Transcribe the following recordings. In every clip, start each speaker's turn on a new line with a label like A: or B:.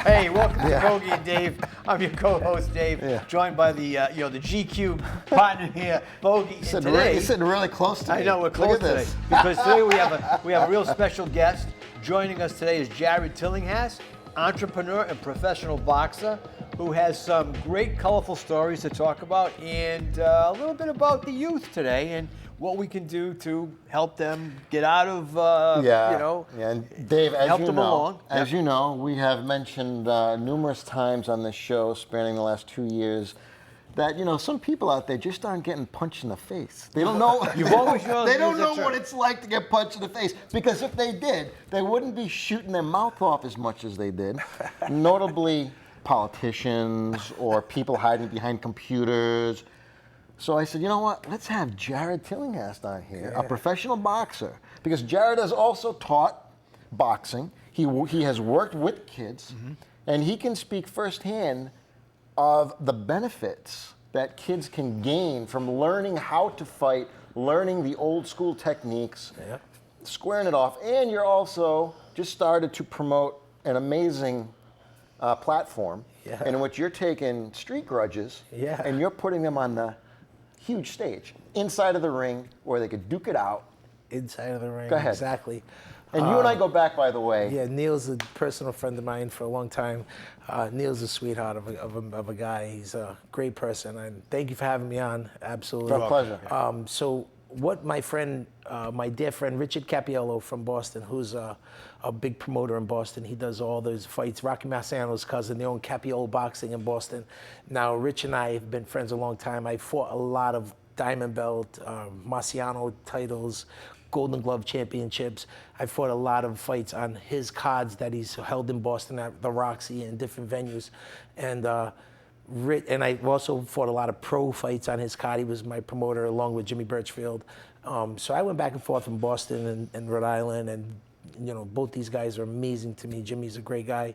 A: Hey, welcome to Bogy and Dave. I'm your co-host, Dave, joined by the the GQ partner here, Bogy.
B: You're sitting really close to me.
A: I know, we're close today. Because today we have a real special guest. Joining us today is Jarrod Tillinghast, entrepreneur and professional boxer, who has some great, colorful stories to talk about and a little bit about the youth today and what we can do to help them get out of,
B: And Dave,
A: help them along.
B: As you know, we have mentioned numerous times on this show, spanning the last 2 years, that some people out there just aren't getting punched in the face. They don't know.
A: You've always known
B: they don't know what it's like to get punched in the face. Because if they did, they wouldn't be shooting their mouth off as much as they did. Notably, politicians or people hiding behind computers. So I said, you know what? Let's have Jarrod Tillinghast on here, a professional boxer, because Jarrod has also taught boxing. He has worked with kids, and he can speak firsthand of the benefits that kids can gain from learning how to fight, learning the old school techniques, squaring it off. And you're also just started to promote an amazing platform in which you're taking street grudges and you're putting them on the huge stage, inside of the ring, where they could duke it out.
C: Inside of the ring,
B: go ahead.
C: Exactly.
B: And you and I go back, by the way.
C: Yeah, Neil's a personal friend of mine for a long time. Neil's a sweetheart of a guy. He's a great person, and thank you for having me on. Absolutely.
B: My pleasure.
C: So what my friend, my dear friend Richard Capiello from Boston, who's a big promoter in Boston. He does all those fights. Rocky Marciano's cousin. They own Capiello Boxing in Boston. Now, Rich and I have been friends a long time. I fought a lot of Diamond Belt, Marciano titles, Golden Glove championships. I fought a lot of fights on his cards that he's held in Boston at the Roxy and different venues. And I also fought a lot of pro fights on his card. He was my promoter along with Jimmy Birchfield. So I went back and forth from Boston and Rhode Island, and both these guys are amazing to me. Jimmy's a great guy.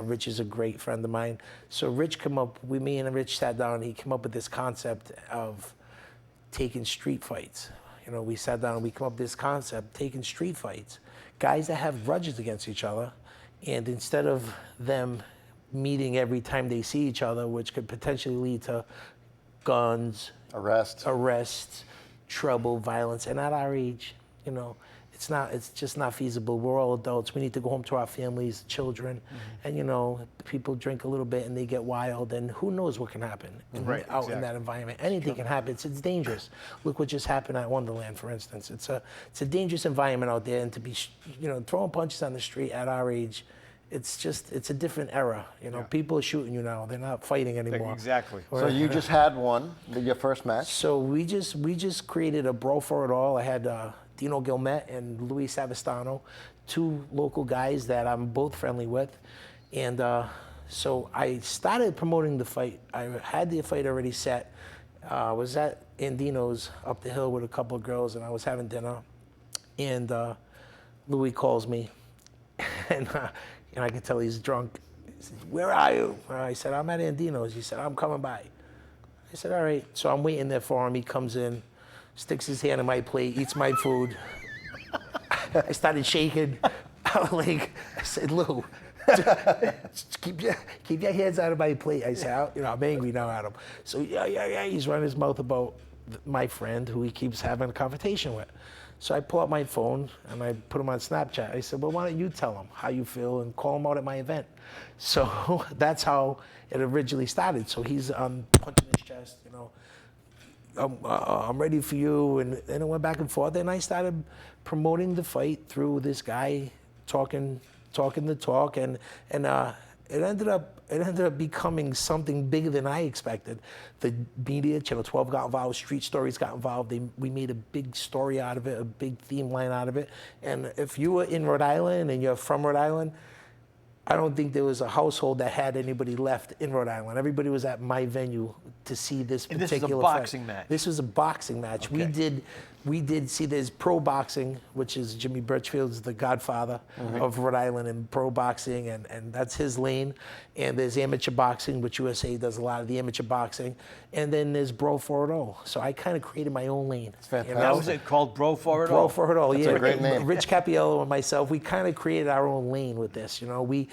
C: Rich is a great friend of mine. So Rich me and Rich sat down, and he came up with this concept of taking street fights. We sat down and we came up with this concept, taking street fights, guys that have grudges against each other, and instead of them meeting every time they see each other, which could potentially lead to guns, arrests, trouble, violence, and at our age, it's just not feasible. We're all adults. We need to go home to our families, children, and people drink a little bit and they get wild, and who knows what can happen in that environment. Anything can happen. It's dangerous. Look what just happened at Wonderland, for instance. It's a dangerous environment out there, and to be throwing punches on the street at our age, it's a different era. People are shooting you now. They're not fighting anymore.
A: Exactly.
B: So you just had your first match.
C: So we just created a Brawl for It All. I had Dino Gilmet and Luis Savastano, two local guys that I'm both friendly with. And so I started promoting the fight. I had the fight already set. I was at Andino's up the hill with a couple of girls, and I was having dinner. And Louis calls me, and I could tell he's drunk. He says, "Where are you?" I said, "I'm at Andino's." He said, "I'm coming by." I said, "All right." So I'm waiting there for him. He comes in, sticks his hand in my plate, eats my food. I started shaking. I said, "Lou, keep your hands out of my plate." I said, "I'm angry now at him." So yeah. He's running his mouth about my friend who he keeps having a confrontation with. So I pull out my phone and I put him on Snapchat. I said, "Well, why don't you tell him how you feel and call him out at my event?" So that's how it originally started. So he's punching his chest, I'm ready for you, and then it went back and forth. And I started promoting the fight through this guy talking the talk, and it ended up becoming something bigger than I expected. The media, Channel 12 got involved, Street Stories got involved. We made a big story out of it, a big theme line out of it. And if you were in Rhode Island and you're from Rhode Island, I don't think there was a household that had anybody left in Rhode Island. Everybody was at my venue to see this particular fight.
A: And this is a boxing match?
C: This was a boxing match.
A: Okay.
C: We did see there's pro boxing, which is Jimmy Birchfield's the godfather of Rhode Island in pro boxing, and that's his lane. And there's amateur boxing, which USA does a lot of the amateur boxing. And then there's Brawl for It All. So I kind of created my own lane.
B: It's fantastic.
A: That was it, called Brawl for It All?
C: Brawl for It All,
B: That's a great name.
C: Rich Capiello and myself, we kind of created our own lane with this. We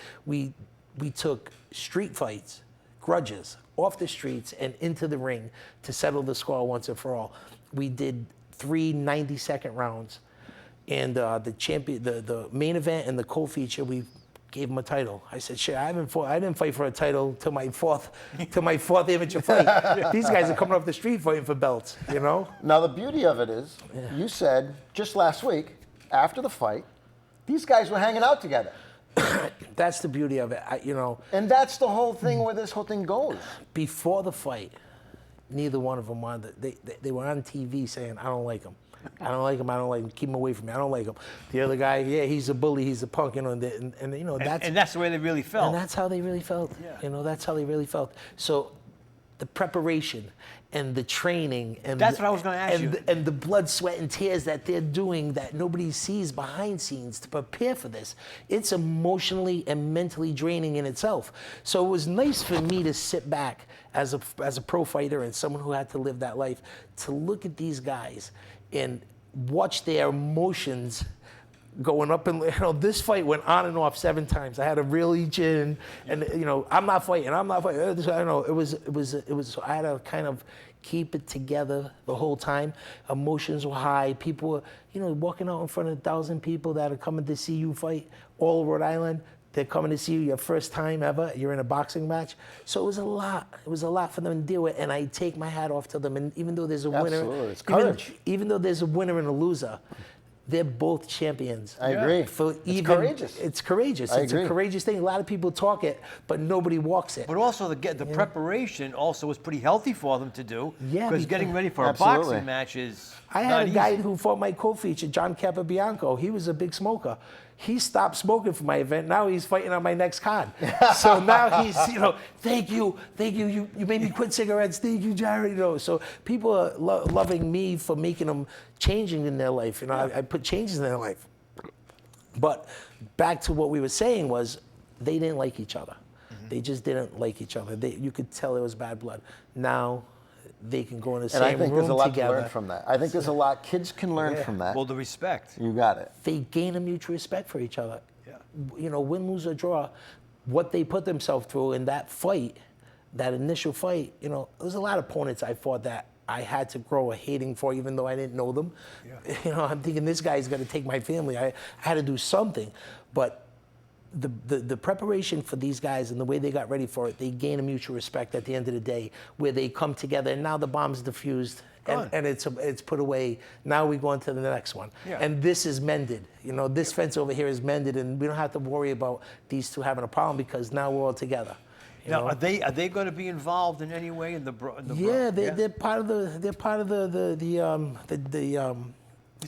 C: we took street fights, grudges, off the streets and into the ring to settle the score once and for all. We did 3 90-second rounds, and the main event and the co-feature, we gave him a title. I said, shit, I didn't fight for a title till my fourth amateur fight. These guys are coming off the street fighting for belts, you know?
B: Now the beauty of it is, you said just last week, after the fight, these guys were hanging out together.
C: That's the beauty of it, you know.
B: And that's the whole thing where this whole thing goes.
C: Before the fight, neither one of them wanted. They were on TV saying, "I don't like him. I don't like him. I don't like him. Keep him away from me. I don't like him." The other guy, yeah, he's a bully. He's a punk. You know, and you know
A: that's the way they really felt.
C: And that's how they really felt.
A: Yeah.
C: You know, that's how they really felt. So, the preparation and the training and
A: that's what I was going to ask you.
C: And the blood, sweat, and tears that they're doing that nobody sees behind scenes to prepare for this. It's emotionally and mentally draining in itself. So it was nice for me to sit back as a pro fighter and someone who had to live that life, to look at these guys and watch their emotions going up. And you know, this fight went on and off 7 times. I had to reel each in, and you know, I'm not fighting. I don't know. It was. I had to kind of keep it together the whole time. Emotions were high. People were, you know, walking out in front of 1,000 people that are coming to see you fight, all Rhode Island. They're coming to see you your first time ever. You're in a boxing match. So it was a lot. It was a lot for them to deal with. And I take my hat off to them. And even though there's a winner,
B: it's courage.
C: Even though there's a winner and a loser, they're both champions.
B: I agree.
C: It's
B: courageous.
C: It's courageous.
B: I
C: It's
B: agree.
C: a courageous thing. A lot of people talk it, but nobody walks it.
A: But also the preparation also was pretty healthy for them to do.
C: Yeah,
A: because getting ready for
B: Absolutely.
A: a boxing match is
C: I had a guy who fought my co-feature, John Capabianco. He was a big smoker. He stopped smoking for my event. Now he's fighting on my next card. So now he's, you know, thank you. You made me quit cigarettes. Thank you, Jarrod. You know, so people are loving me for making them changing in their life. You know, I put changes in their life. But back to what we were saying was, they didn't like each other. They just didn't like each other. You could tell it was bad blood. Now they can go in the same room
B: And I think there's a lot
C: together.
B: to learn from that. I think there's a lot kids can learn from that.
A: Well, the respect.
B: You got it.
C: They gain a mutual respect for each other.
A: Yeah.
C: You know, win, lose, or draw, what they put themselves through in that fight, that initial fight, you know, there's a lot of opponents I fought that I had to grow a hating for, even though I didn't know them. Yeah. You know, I'm thinking this guy's going to take my family. I had to do something. But the preparation for these guys and the way they got ready for it, they gain a mutual respect at the end of the day, where they come together and now the bomb's diffused and it's put away. Now we go on to the next one.
A: Yeah.
C: And this is mended. You know, this fence over here is mended, and we don't have to worry about these two having a problem because now we're all together.
A: Now, are they going to be involved in any way in the
C: Yeah, they're part of the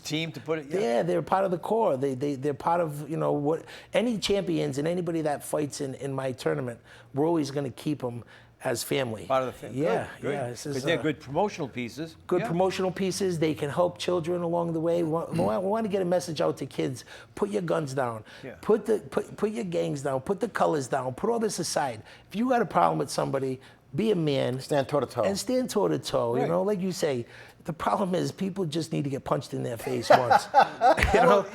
A: team, to put it?
C: Yeah, they're part of the core. They're part of, you know, what any champions and anybody that fights in my tournament, we're always going to keep them as family.
A: Part of the family.
C: Yeah,
A: good.
C: yeah.
A: Because they're good promotional pieces.
C: Good promotional pieces. They can help children along the way. We want to get a message out to kids. Put your guns down.
A: Yeah.
C: Put your gangs down. Put the colors down. Put all this aside. If you got a problem with somebody, be a man.
B: Stand toe to toe.
C: And stand toe to toe.
A: Right.
C: You know, like you say. The problem is people just need to get punched in their face once. You know,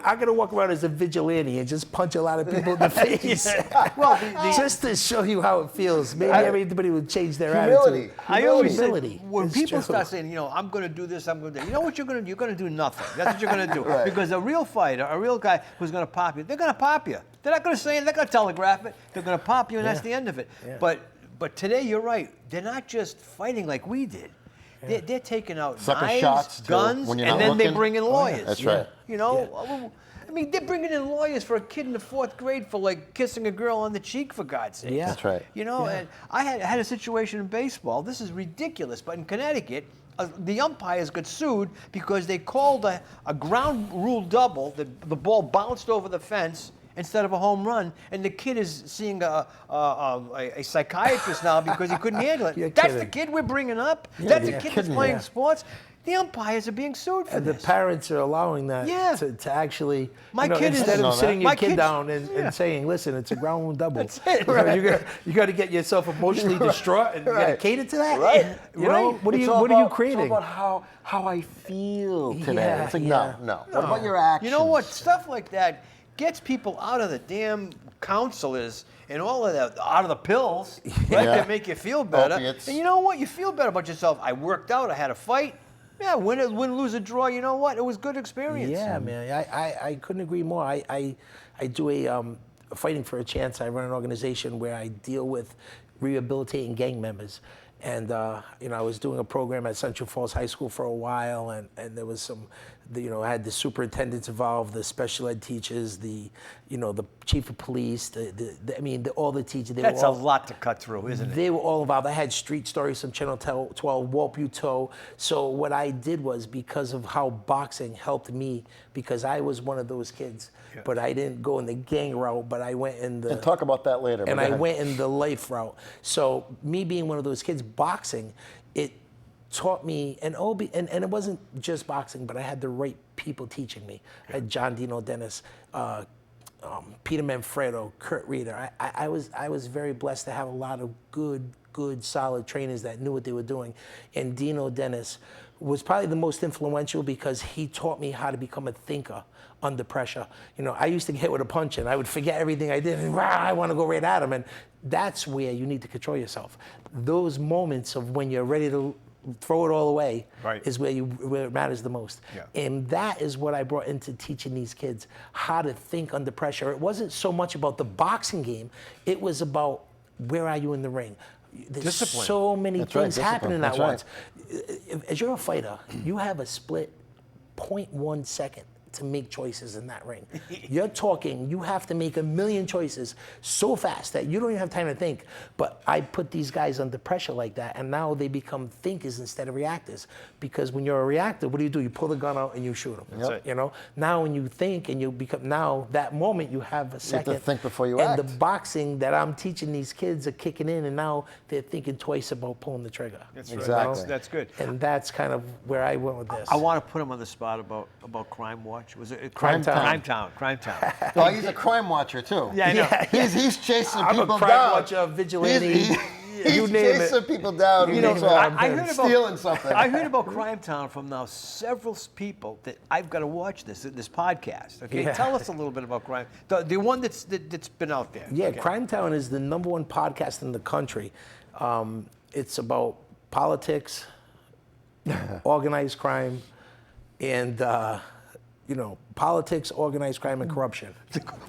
C: I'm gonna walk around as a vigilante and just punch a lot of people in the face.
A: Well,
C: just to show you how it feels. Maybe everybody would change their
B: Humility.
C: attitude.
A: I always say,
C: Humility.
A: when
C: is
A: people
C: true.
A: start saying, you know, I'm going to do this, I'm going to do that, you know what you're going to do? You're going to do nothing. That's what you're going to do.
B: Right.
A: Because a real fighter, a real guy who's going to pop you, they're going to pop you. They're not going to say it, they're going to telegraph it. They're going to pop you, and that's the end of it.
C: Yeah.
A: But today, you're right. They're not just fighting like we did. They're taking out
B: Sucker
A: knives,
B: shots, too,
A: guns,
B: when
A: and
B: you're
A: then
B: not
A: they
B: looking.
A: bring in lawyers.
B: That's right.
A: You know, I mean, they're bringing in lawyers for a kid in the 4th grade for like kissing a girl on the cheek, for God's sake.
C: Yeah.
B: That's right.
A: You know, and I had a situation in baseball. This is ridiculous, but in Connecticut, the umpires got sued because they called a ground rule double. The ball bounced over the fence instead of a home run, and the kid is seeing a psychiatrist now because he couldn't handle it.
C: You're
A: That's
C: kidding.
A: the kid we're bringing up. That's the
C: you're
A: kid that's
B: kidding
A: playing
B: me.
A: sports. The umpires are being sued for
C: And the
A: this.
C: parents are allowing that
A: Yeah.
C: to actually,
A: My
C: you know,
A: kid is-
C: instead
B: I
C: of
B: know
C: sitting
B: that.
C: your
A: My
C: kid
A: kid's-
C: down and saying, listen, it's a ground rule double.
A: That's it,
C: You know,
A: right.
C: you got to get yourself emotionally distraught and you got to
B: Right.
C: cater to that.
B: Right.
C: You know,
B: Right.
C: what are
B: It's
C: you
B: all
C: what are you
B: about-
C: creating?
B: It's all about how I feel today.
C: Yeah,
B: It's like,
C: yeah.
B: no. What about your actions?
A: You know what? Stuff like that gets people out of the damn counselors and all of that, out of the pills, right,
B: Yeah.
A: that make you feel better.
B: Opiates.
A: And you know what? You feel better about yourself. I worked out. I had a fight. Yeah, win, lose, or draw. You know what? It was good experience.
C: Yeah, man. I couldn't agree more. I do a Fighting for a Chance. I run an organization where I deal with rehabilitating gang members. And I was doing a program at Central Falls High School for a while, and there was some, I had the superintendents involved, the special ed teachers, the chief of police, all the teachers.
A: That's a lot to cut through, isn't it?
C: They were all involved. I had Street Stories from Channel 12, Warp You Toe. So what I did was, because of how boxing helped me, because I was one of those kids, but I didn't go in the gang route, but I went in the...
B: And talk about that later.
C: And I went in the life route. So me being one of those kids, boxing, it taught me, and it wasn't just boxing, but I had the right people teaching me. I had John Dino Dennis, Peter Manfredo, Kurt Reeder. I was very blessed to have a lot of good, solid trainers that knew what they were doing. And Dino Dennis was probably the most influential because he taught me how to become a thinker under pressure. I used to get hit with a punch and I would forget everything I did and I want to go right at him. And that's where you need to control yourself. Those moments of when you're ready to throw it all away is where it matters the most.
A: Yeah.
C: And that is what I brought into teaching these kids how to think under pressure. It wasn't so much about the boxing game, it was about where are you in the ring. There's
A: Discipline.
C: so many things happening at once. As you're a fighter, you have a split 0.1 second to make choices in that ring. You're talking, you have to make a million choices so fast that you don't even have time to think. But I put these guys under pressure like that, and now they become thinkers instead of reactors. Because when you're a reactor, what do? You pull the gun out and you shoot them.
A: That's it.
C: Now when you think and you become, now that moment you have a second.
B: You have to think before you
C: and
B: act.
C: And the boxing that I'm teaching these kids are kicking in, and now they're thinking twice about pulling the trigger.
A: That's
B: Exactly.
A: That's good.
C: And that's kind of where I went with this.
A: I want to put him on the spot about Crime Watch. Was it
C: Crimetown.
A: Crimetown.
B: Well, he's a crime watcher too.
A: Yeah, I know.
B: He's chasing
C: I'm
B: people
C: a crime
B: down.
C: watcher, vigilante.
B: He's
C: You name
B: chasing
C: it.
B: people down.
C: You
B: who's,
C: name it, I'm
A: I heard about
B: stealing something.
A: I heard about Crimetown from now several people that I've got to watch this podcast. Okay,
C: Yeah.
A: tell us a little bit about Crime. The one that's been out there.
C: Yeah,
A: Okay.
C: Crimetown is the #1 podcast in the country. It's about politics, organized crime, and politics, organized crime, and corruption.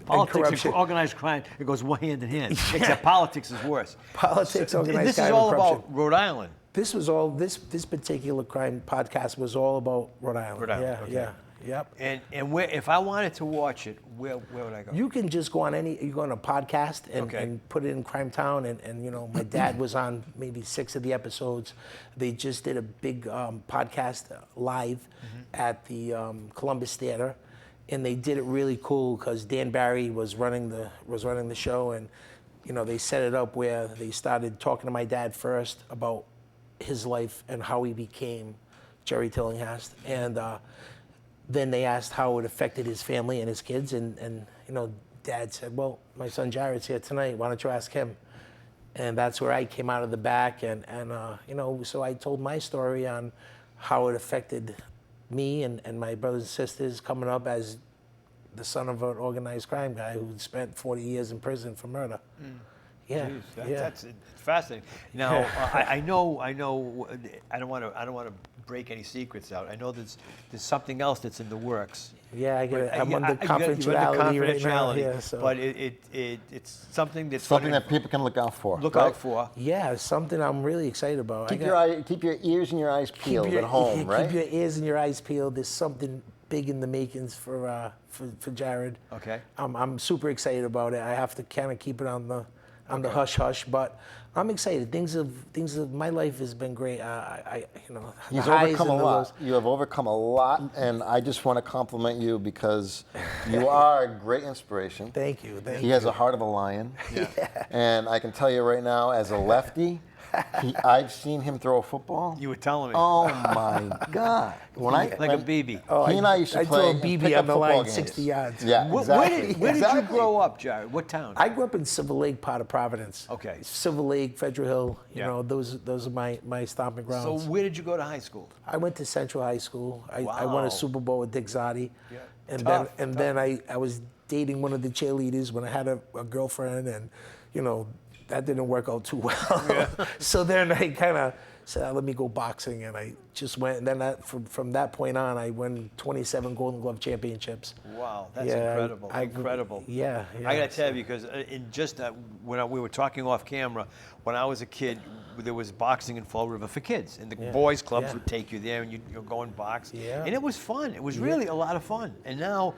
A: Politics and organized crime, it goes hand in hand. Except politics is worse.
C: Politics, organized
A: This
C: crime,
A: is all
C: and corruption.
A: about Rhode Island.
C: This was all. This particular crime podcast was all about Rhode Island.
A: Rhode Island,
C: Yeah,
A: okay.
C: yep.
A: And where, if I wanted to watch it, where would I go?
C: You can just go on you go on a podcast and,
A: Okay.
C: and put it in Crimetown, and my dad was on maybe 6 of the episodes. They just did a big podcast live at the Columbus Theater, and they did it really cool because Dan Barry was running the show, and they set it up where they started talking to my dad first about his life and how he became Jarrod Tillinghast, and then they asked how it affected his family and his kids, and Dad said, well, my son Jarrod's here tonight, why don't you ask him? And that's where I came out of the back, and so I told my story on how it affected me and my brothers and sisters coming up as the son of an organized crime guy who spent 40 years in prison for murder. Yeah,
A: Jeez,
C: yeah.
A: That's fascinating. Now, I know. I don't want to break any secrets out. I know there's something else that's in the works.
C: Yeah, I'm
A: You're
C: under confidentiality right now. Yeah, so.
A: But it's something that's
B: Something
A: gonna
B: that people can look out for.
A: look
B: right?
A: out for.
C: Yeah, it's something I'm really excited about.
B: Keep your ears and your eyes peeled at home, right?
C: Keep your ears and your eyes peeled. There's something big in the makings for Jarrod.
A: Okay.
C: I'm super excited about it. I have to kind of keep it on the hush hush, but I'm excited. My life has been great.
B: He's overcome a lot. You have overcome a lot, and I just want to compliment you because you are a great inspiration.
C: Thank you.
B: He has a heart of a lion.
A: Yeah.
B: And I can tell you right now, as a lefty, I've seen him throw a football.
A: You were telling me.
B: Oh my God!
A: like a BB.
B: He and I used to
C: I
B: play
C: throw a BB
B: pickup
C: on the
B: football
C: line
B: games.
C: 60 yards.
B: Yeah, exactly.
A: Where did you
B: Exactly.
A: grow up, Jarrod? What town?
C: I grew up in Silver Lake, part of Providence.
A: Okay.
C: Silver Lake, Federal Hill.
A: Yeah.
C: Those are my stomping grounds.
A: So where did you go to high school?
C: I went to Central High School. I won
A: Wow.
C: a Super Bowl with Dick Zotti.
A: Yeah.
C: And
A: Tough,
C: then I was dating one of the cheerleaders when I had a girlfriend, and you know, that didn't work out too well. So then I kind of said, let me go boxing, and I just went. And then from that point on, I won 27 Golden Glove championships.
A: Wow, that's
C: Yeah,
A: incredible. Incredible.
C: Yeah, yeah.
A: I got to tell you, because in just when we were talking off camera, when I was a kid, there was boxing in Fall River for kids, and the boys' clubs would take you there, and you'd go and box.
C: Yeah.
A: And it was fun. It was really a lot of fun. And now,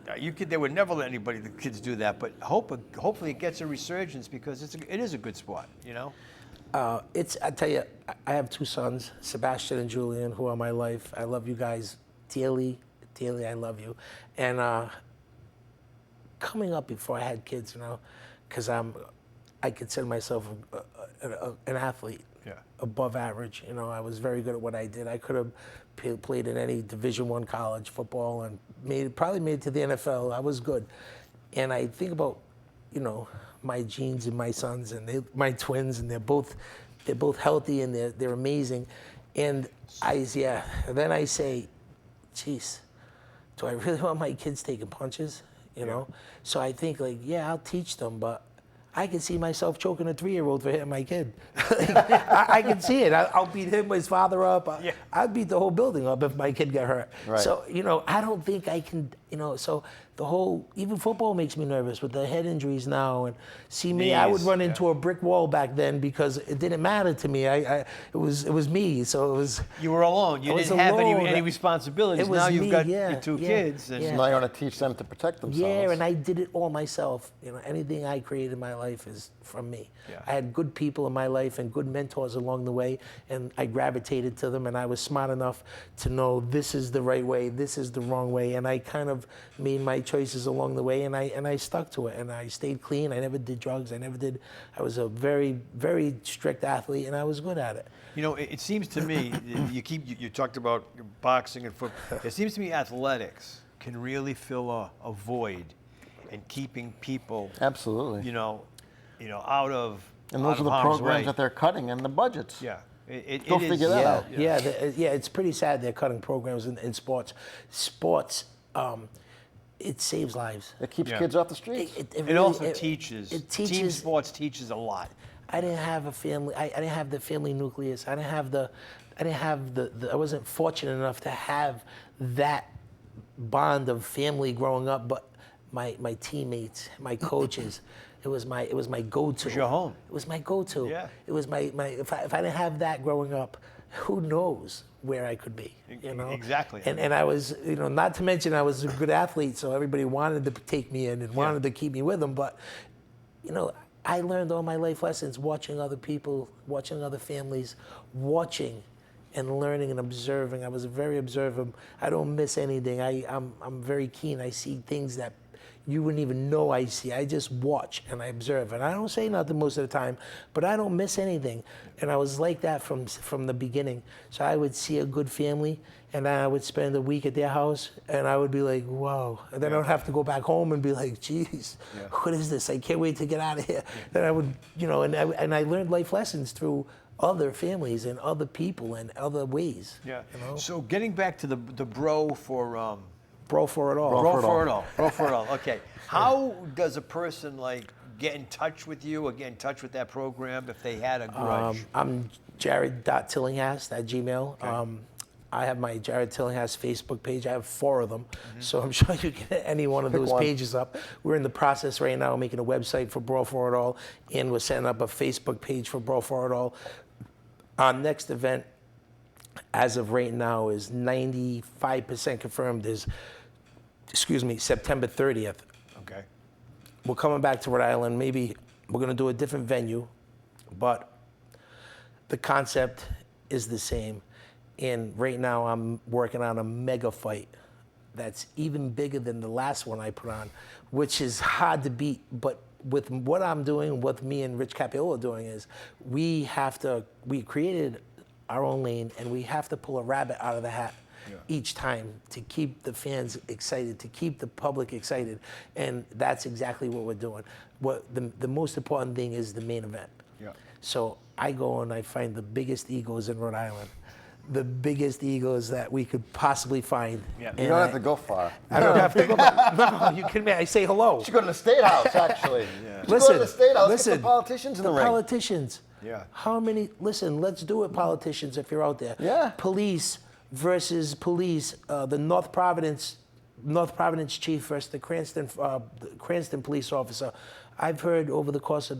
A: they would never let the kids do that. But hopefully it gets a resurgence, because it is a good sport, you know.
C: I tell you, I have 2 sons, Sebastian and Julian, who are my life. I love you guys dearly, dearly. I love you. And coming up before I had kids, you know, because I consider myself an athlete, above average. You know, I was very good at what I did. I could have played in any Division I college football and probably made it to the NFL. I was good. And I think about, you know, my genes and my sons, and my twins, and they're both healthy, and they're amazing. And then I say, geez, do I really want my kids taking punches? You know? So I think, like, I'll teach them, but I can see myself choking a 3-year-old for hitting my kid. I can see it. I'll beat him, his father up. I'd beat the whole building up if my kid got hurt.
B: Right.
C: So, you know, I don't think I can, you know, so even football makes me nervous with the head injuries now. And see me, I would run into a brick wall back then, because it didn't matter to me. It was me, so it was.
A: You were alone. You didn't have any responsibilities. Now you've got your 2 kids. And
B: Now you want to teach them to protect themselves.
C: Yeah, and I did it all myself. You know, anything I created in my life is from me. I had good people in my life and good mentors along the way, and I gravitated to them, and I was smart enough to know this is the right way, this is the wrong way, and I kind of made my choices along the way, and I stuck to it, and I stayed clean. I never did drugs. I was a very, very strict athlete, and I was good at it.
A: You know, it seems to me, you talked about boxing and football. It seems to me athletics can really fill a void in keeping people,
B: absolutely,
A: you know, out of
B: and those are the programs that they're cutting in the budgets.
A: Yeah.
B: Go figure that out.
C: It's pretty sad they're cutting programs in sports. Sports, it saves lives.
B: It keeps kids off the streets.
A: It also teaches. Team sports teaches a lot.
C: I didn't have a family. I didn't have the family nucleus. I wasn't fortunate enough to have that bond of family growing up. But my teammates, my coaches, it was my go-to.
A: It was your home.
C: It was my go-to.
A: Yeah.
C: It was if I didn't have that growing up, who knows where I could be, you know?
A: Exactly.
C: And I was, you know, not to mention I was a good athlete, so everybody wanted to take me in and wanted to keep me with them. But, you know, I learned all my life lessons watching other people, watching other families, watching and learning and observing. I was very observant. I don't miss anything. I'm very keen. I see things that you wouldn't even know I see. I just watch and I observe, and I don't say nothing most of the time, but I don't miss anything. And I was like that from the beginning. So I would see a good family, and then I would spend a week at their house, and I would be like, wow. And then I would have to go back home and be like, geez, what is this? I can't wait to get out of here. Then I would, you know, and I learned life lessons through other families and other people and other ways.
A: Yeah.
C: You know?
A: So getting back to the BRAWL for
C: BRAWL for it all.
A: BRAWL for it all. BRAWL for it all. Okay. How does a person get in touch with you or get in touch with that program if they had a grudge?
C: I'm Jarrod.Tillinghast at Gmail.
A: Okay.
C: I have my Jarrod Tillinghast Facebook page. I have 4 of them, so I'm sure you can get any one of those pages up. We're in the process right now of making a website for BRAWL for it all, and we're setting up a Facebook page for BRAWL for it all. Our next event, as of right now, is 95% confirmed. Is September 30th.
A: Okay.
C: We're coming back to Rhode Island. Maybe we're going to do a different venue, but the concept is the same. And right now I'm working on a mega fight that's even bigger than the last one I put on, which is hard to beat. But with what I'm doing, what me and Rich Capiolo are doing is we created our own lane, and we have to pull a rabbit out of the hat each time to keep the fans excited, to keep the public excited. And that's exactly what we're doing. What the most important thing is the main event.
A: Yeah.
C: So I go and I find the biggest egos in Rhode Island, the biggest egos that we could possibly find.
A: Yeah.
B: You don't have to go far.
C: I don't have to go. No, you kidding me? I say hello.
B: You should go to the State House, actually. You should
C: Listen,
B: go to the State House,
C: listen,
B: get the politicians in the ring.
C: Politicians.
A: Yeah.
C: How many? Listen, let's do it, politicians. If you're out there.
B: Yeah.
C: Police versus police. The North Providence chief versus the Cranston police officer. I've heard over the course of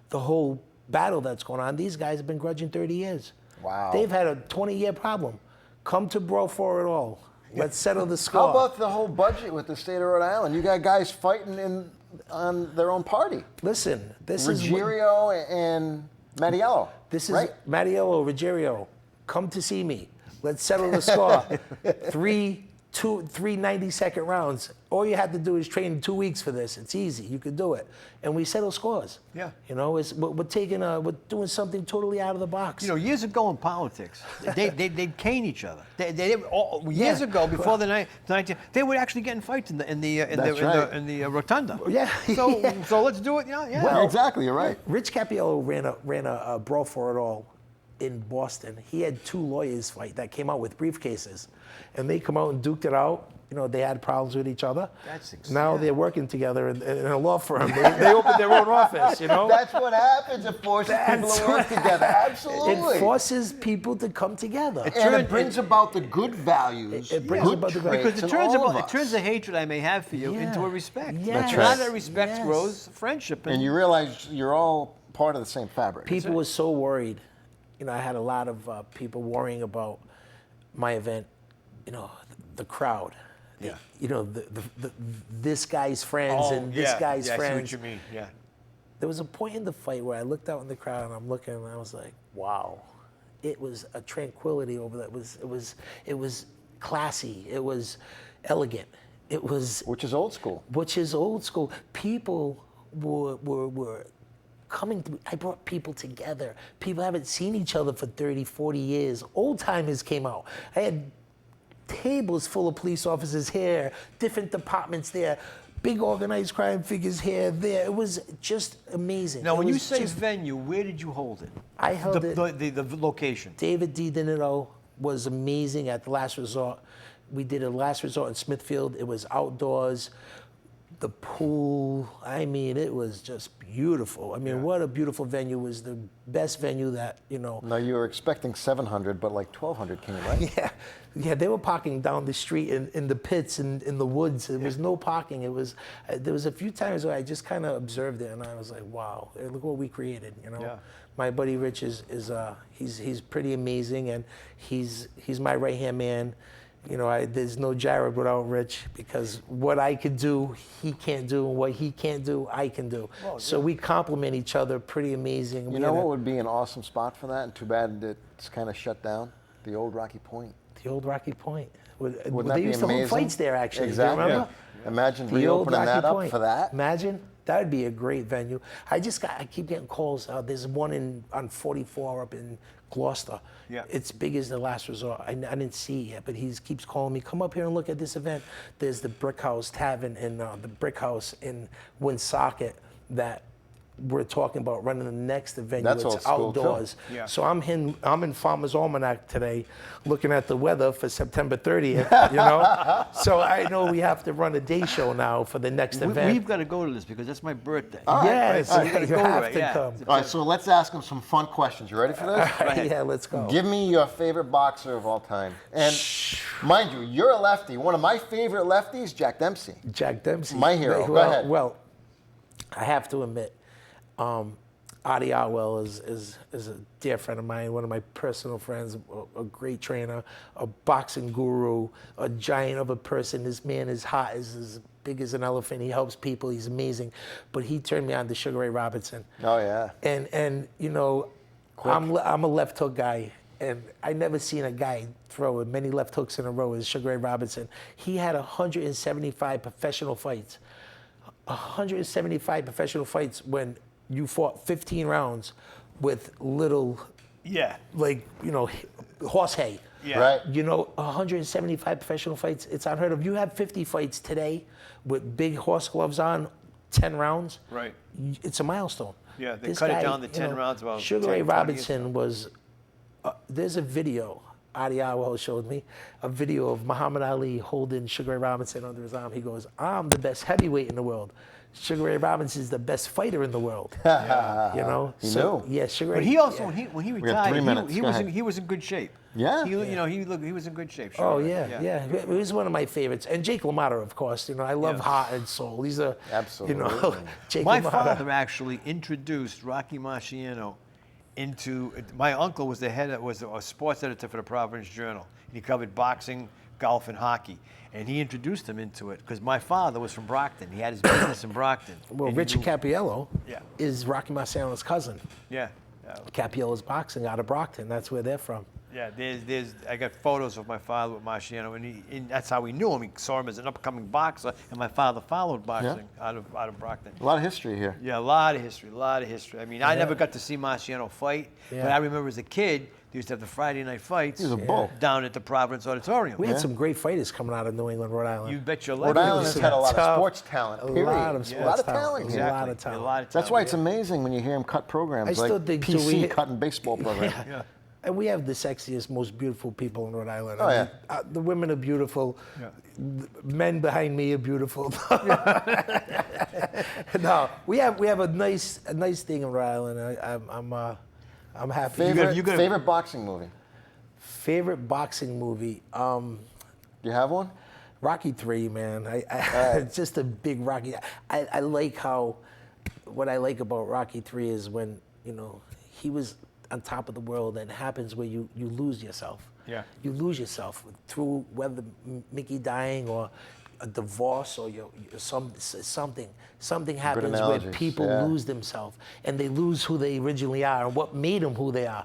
C: the whole battle that's going on, these guys have been grudging 30 years.
B: Wow.
C: They've had a 20-year problem. Come to BRAWL for it all. Let's settle the score.
B: How about the whole budget with the state of Rhode Island? You got guys fighting on their own party.
C: Listen, this
B: Ruggiero and Mattiello.
C: This is
B: right?
C: Mattiello, Ruggiero. Come to see me. Let's settle the score. Three 90-second rounds. All you have to do is train 2 weeks for this. It's easy. You could do it, and we settle scores.
A: Yeah.
C: You know, we're doing something totally out of the box.
A: You know, years ago in politics, they'd cane each other. Years ago, before the 19, they would actually get in fights in the rotunda.
C: Yeah.
A: So let's do it. Yeah.
B: Well, exactly. You're right.
C: Rich Cappiello ran a BRAWL for it all in Boston. He had 2 lawyers fight that came out with briefcases, and they come out and duked it out. You know, they had problems with each other. Now they're working together in a law firm. They opened their own office, you know?
B: That's what happens. It forces people to work together. Absolutely.
C: It forces people to come together.
B: And it brings about the good values.
C: It brings about the good
A: Because it
B: it
A: turns the hatred I may have for you into a respect.
C: Yes. That's
A: Now
C: right.
A: that respect grows friendship.
B: And you realize you're all part of the same fabric.
C: People were so worried. You know, I had a lot of people worrying about my event. You know, the crowd.
A: Yeah.
C: You know, this guy's friends and this guy's friends.
A: I see what you mean. Yeah.
C: There was a point in the fight where I looked out in the crowd and I'm looking and I was like, wow. It was a tranquility over that. It was classy. It was elegant. It was.
B: Which is old school.
C: Which is old school. People were coming through. I brought people together. People haven't seen each other for 30, 40 years. Old timers came out. I had tables full of police officers here, different departments there, big organized crime figures here, there. It was just amazing.
A: Now, when you say venue, where did you hold it?
C: I held it.
A: The location.
C: David D. Dinito was amazing at the Last Resort. We did a Last Resort in Smithfield. It was outdoors. The pool, I mean, it was just beautiful. I mean, what a beautiful venue. It was the best venue that, you know.
B: Now, you were expecting 700, but like 1,200 came, right?
C: Yeah, they were parking down the street in the pits and in the woods. There was no parking. It was, there was a few times where I just kind of observed it and I was like, wow, look what we created, you know.
A: Yeah.
C: My buddy Rich he's pretty amazing, and he's my right-hand man. You know, there's no Jarrod without Rich, because what I could do, he can't do, and what he can't do, I can do. Well, so we complement each other pretty amazing.
B: You know what would be an awesome spot for that, and too bad it's kind of shut down? The old Rocky Point.
C: The old Rocky Point.
B: Wouldn't
C: they
B: that be
C: used to hold
B: amazing?
C: fights there, actually.
B: Exactly.
C: Do you remember?
B: Yeah. Imagine
C: The old
B: reopening that
C: Rocky
B: up
C: Point.
B: for that.
C: Imagine. That would be a great venue. I keep getting calls. There's one on 44 up in Gloucester.
A: Yeah.
C: It's big as the Last Resort. I didn't see it yet, but he keeps calling me, come up here and look at this event. There's the Brick House Tavern and the Brick House in Woonsocket that we're talking about running the next venue.
B: That's
C: it's
B: old school, too.
C: outdoors.
A: Yeah.
C: So I'm in Farmer's Almanac today looking at the weather for September 30th, you know? So I know we have to run a day show now for the next event.
A: We've got to go to this because that's my birthday.
C: Yes,
A: All right, so we
C: you
A: gotta go
C: have
A: to it,
C: to
A: yeah.
C: come.
B: All right, so let's ask him some fun questions. You ready for this?
C: Right, yeah, let's go.
B: Give me your favorite boxer of all time. And mind you, you're a lefty. One of my favorite lefties, Jack Dempsey.
C: Jack Dempsey.
B: My hero. Go ahead.
C: Well, I have to admit, Adi Otwell is a dear friend of mine, one of my personal friends, a great trainer, a boxing guru, a giant of a person. This man is hot, is as big as an elephant. He helps people. He's amazing. But he turned me on to Sugar Ray Robinson.
B: Oh, yeah.
C: And you know, I'm a left hook guy, and I never seen a guy throw as many left hooks in a row as Sugar Ray Robinson. He had 175 professional fights. 175 professional fights when you fought 15 rounds with little, like, you know, horse hay.
A: Yeah.
B: Right.
C: You know, 175 professional fights, it's unheard of. You have 50 fights today with big horse gloves on, 10 rounds.
A: Right.
C: It's a milestone.
A: Yeah, they
C: This
A: cut it
C: guy,
A: down to
C: you
A: 10
C: know,
A: rounds about
C: Sugar
A: 10,
C: Ray
A: 20 years
C: Robinson was there's a video. Adi Awal showed me a video of Muhammad Ali holding Sugar Ray Robinson under his arm. He goes, "I'm the best heavyweight in the world. Sugar Ray Robinson is the best fighter in the world." You know,
B: He knew.
C: Yeah, Sugar Ray.
A: But he also, when he
B: got
A: retired,
B: 3 minutes.
A: he
B: Go
A: was
B: ahead.
A: he was in good shape.
B: Yeah.
A: He was in good shape. Sure.
C: Oh yeah. He was one of my favorites, and Jake LaMotta, of course. You know, I love Heart and Soul. These are
B: Absolutely.
C: You know, Jake
A: My
C: LaMotta.
A: father actually introduced Rocky Marciano into. My uncle was was a sports editor for the Providence Journal, and he covered boxing, golf, and hockey. And he introduced him into it because my father was from Brockton. He had his business in Brockton.
C: Well,
A: And he
C: Richard
A: knew-
C: Capiello
A: Yeah.
C: is Rocky Marciano's cousin.
A: Yeah.
C: Capiello's boxing out of Brockton. That's where they're from.
A: Yeah, I got photos of my father with Marciano, and that's how we knew him. He saw him as an upcoming boxer, and my father followed boxing out of Brockton.
B: A lot of history here.
A: Yeah, a lot of history. I mean, I never got to see Marciano fight, but I remember as a kid, they used to have the Friday night fights.
B: He was a bull.
A: Down at the Providence Auditorium.
C: We had some great fighters coming out of New England, Rhode Island.
A: You bet your life.
B: Rhode Island has had a lot of
C: Tough.
B: sports talent.
C: A
B: Period.
C: lot of sports
B: talent.
C: talent.
B: here.
C: A lot of
A: Exactly.
C: talent.
A: A lot of
B: That's why
A: talent,
B: it's amazing when you hear him cut programs
C: I
B: like
C: still think
B: PC cutting baseball programs.
A: Yeah.
C: And we have the sexiest, most beautiful people in Rhode Island.
B: Oh, yeah.
C: The women are beautiful.
A: Yeah.
C: The men behind me are beautiful. No, we have a nice thing in Rhode Island. I'm happy.
B: Favorite boxing movie?
C: Favorite boxing movie?
B: Do you have one?
C: Rocky 3, man. It's just a big Rocky. I like what I like about Rocky 3 is when, you know, he was on top of the world, and it happens where you lose yourself.
A: Yeah.
C: You lose yourself through whether Mickey dying or a divorce or something happens where
B: analogy,
C: people
B: yeah.
C: lose themselves and they lose who they originally are and what made them who they are.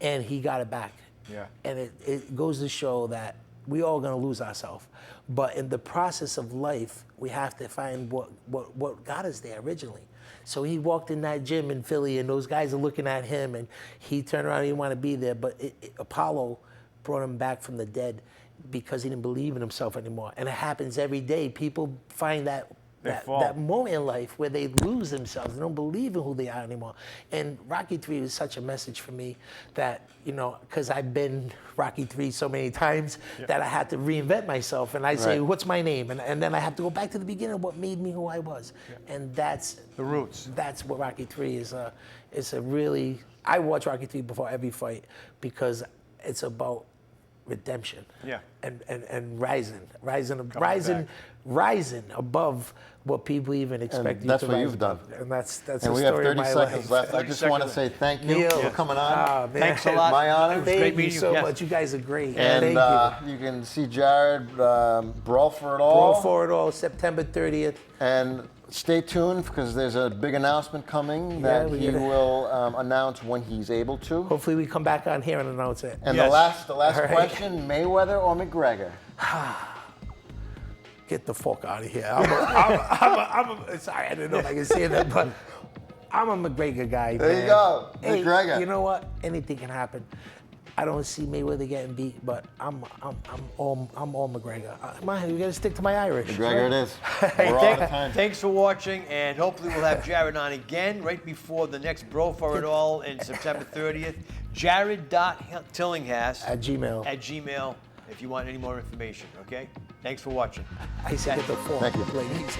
C: And he got it back.
A: Yeah.
C: And it goes to show that we all gonna lose ourselves. But in the process of life, we have to find what got us there originally. So he walked in that gym in Philly, and those guys are looking at him, and he turned around, he didn't want to be there. But Apollo brought him back from the dead because he didn't believe in himself anymore. And it happens every day. People find that moment in life where they lose themselves. They don't believe in who they are anymore. And Rocky 3 was such a message for me that, you know, because I've been Rocky 3 so many times that I had to reinvent myself. And I say, what's my name? And then I have to go back to the beginning of what made me who I was. And that's
A: The roots.
C: That's what Rocky 3 is. It's a really, I watch Rocky 3 before every fight because it's about redemption.
A: Yeah.
C: And rising above what people even expect you
B: that's
C: to
B: what
C: rise
B: you've done.
C: above. And that's
B: And
C: the
B: we have
C: story
B: 30
C: of my
B: seconds
C: life.
B: left. I just want to say thank you
C: Neil,
B: for coming on.
C: man.
A: Thanks a lot.
B: My honor.
A: It was great
C: Thank you
A: meeting you.
C: so
A: Yes.
C: much. You guys are great.
B: And
C: Thank you.
B: you can see Jarrod, Brawl for It All.
C: Brawl for It All, September 30th.
B: And stay tuned because there's a big announcement coming that
C: we
B: he
C: gotta-
B: will announce when he's able to.
C: Hopefully we come back on here and announce it.
B: And
A: Yes.
B: the last
C: All right.
B: question, Mayweather or McGregor?
C: Get the fuck out of here. Sorry, I didn't know if I could say that, but I'm a McGregor guy.
B: There you
C: man.
B: go,
C: Hey,
B: McGregor.
C: you know what? Anything can happen. I don't see Mayweather getting beat, but I'm all McGregor. You gotta stick to my Irish.
B: McGregor it is.
C: Hey,
B: We're all out of time.
A: Thanks for watching, and hopefully we'll have Jarrod on again right before the next Brawl for It All in September 30th. Jarrod.Tillinghast
C: At Gmail.
A: at Gmail if you want any more information, okay? Thanks for watching.
C: I said get the fork.
B: Thank you.
C: Ladies.